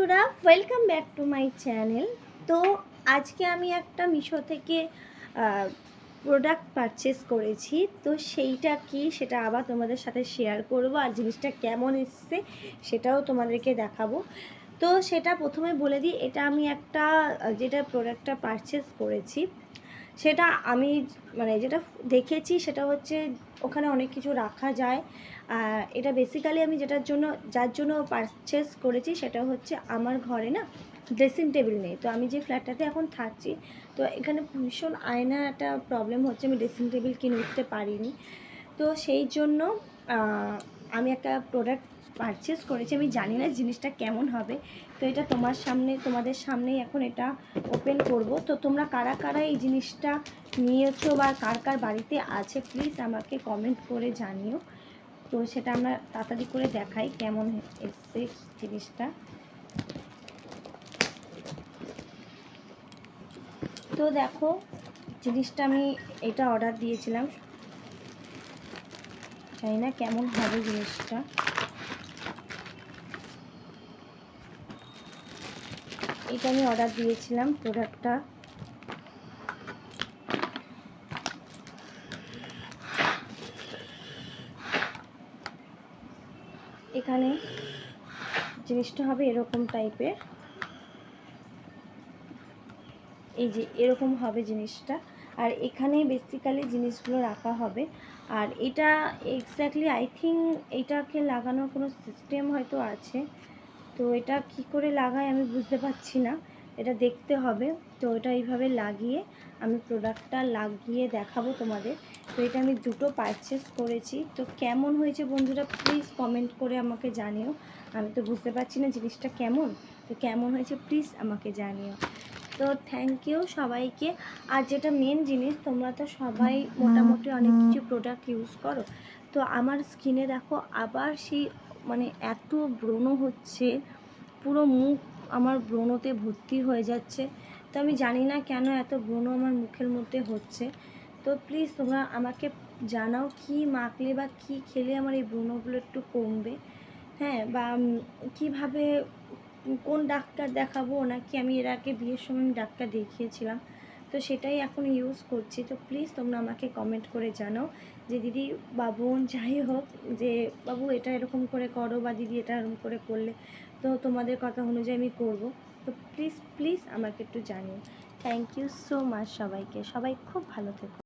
বন্ধুরা, welcome back to my channel. তো আজকে আমি একটা মিশো থেকে প্রোডাক্ট পারচেস করেছি। তো সেইটা কি সেটা আবার তোমাদের সাথে শেয়ার করব, আর জিনিসটা কেমন এসছে সেটাও তোমাদেরকে দেখাবো। তো সেটা প্রথমে বলে দিই, এটা আমি একটা যেটা প্রোডাক্টটা পারচেস করেছি সেটা আমি যেটা দেখেছি সেটা হচ্ছে ওখানে অনেক কিছু রাখা যায়। এটা বেসিক্যালি আমি যার জন্য পারচেস করেছি সেটা হচ্ছে আমার ঘরে না ড্রেসিং টেবিল নেই। তো আমি যে ফ্ল্যাটটাতে এখন থাকছি, তো এখানে ভীষণ আয়নার একটা প্রবলেম হচ্ছে, আমি ড্রেসিং টেবিল কিনে উঠতে পারিনি। তো সেই জন্য আমি একটা প্রোডাক্ট পারচেস করেছি। আমি জানি না জিনিসটা কেমন হবে, তো এটা তোমাদের সামনেই এখন এটা ওপেন করব। তো তোমরা কারা কারা এই জিনিসটা নিয়েছো বা কার কার বাড়িতে আছে প্লিজ আমাকে কমেন্ট করে জানিও। তো সেটা আমরা তাড়াতাড়ি করে দেখাই কেমন এসছে জিনিসটা। তো দেখো, জিনিসটা আমি এটা অর্ডার দিয়েছিলাম, জানি না কেমন হবে জিনিসটা। এটা আমি অর্ডার দিয়েছিলাম প্রোডাক্টটা। এখানে জিনিসটা হবে এরকম টাইপের, এই যে এরকম হবে জিনিসটা। আর এখানে বেসিক্যালি জিনিসগুলো রাখা হবে। আর এটা এক্স্যাক্টলি আই থিঙ্ক এটাকে লাগানোর কোনো সিস্টেম হয়তো আছে। তো এটা কি করে লাগায় আমি বুঝতে পারছি না, এটা দেখতে হবে। তো এটা এইভাবে লাগিয়ে আমি প্রোডাক্টটা লাগিয়ে দেখাবো তোমাদের। তো এটা আমি দুটো পারচেস করেছি। তো কেমন হয়েছে বন্ধুরা প্লিজ কমেন্ট করে আমাকে জানিও। আমি তো বুঝতে পারছি না জিনিসটা কেমন, তো কেমন হয়েছে প্লিজ আমাকে জানিও। তো থ্যাংক ইউ সবাইকে। আর যেটা মেন জিনিস, তোমরা তো সবাই মোটামুটি অনেক কিছু প্রোডাক্ট ইউজ করো। তো আমার স্কিনে দেখো আবার সেই এত ব্রণ হচ্ছে, পুরো মুখ আমার ব্রণতে ভর্তি হয়ে যাচ্ছে। তো আমি জানি না কেন এত ব্রণ আমার মুখের মধ্যে হচ্ছে। তো প্লিজ তোমরা আমাকে জানাও কি মাখলে বা কি খেলে আমার এই ব্রণগুলো একটু কমবে, হ্যাঁ, বা কীভাবে কোন ডাক্তার দেখাবো, নাকি আমি এর আগে বিয়ের সময় ডাক্তার দেখিয়েছিলাম, তো সেটাই এখন ইউজ করছি। তো প্লিজ তোমরা আমাকে কমেন্ট করে জানাও যে দিদি বা বোন যাই হোক, যে বাবু এটা এরকম করে করো বা দিদি এটা এরকম করে করলে তো তোমাদের কথা অনুযায়ী আমি করব। তো প্লিজ প্লিজ আমাকে একটু জানিও। থ্যাংক ইউ সো মাচ সবাইকে, সবাই খুব ভালো থেকো।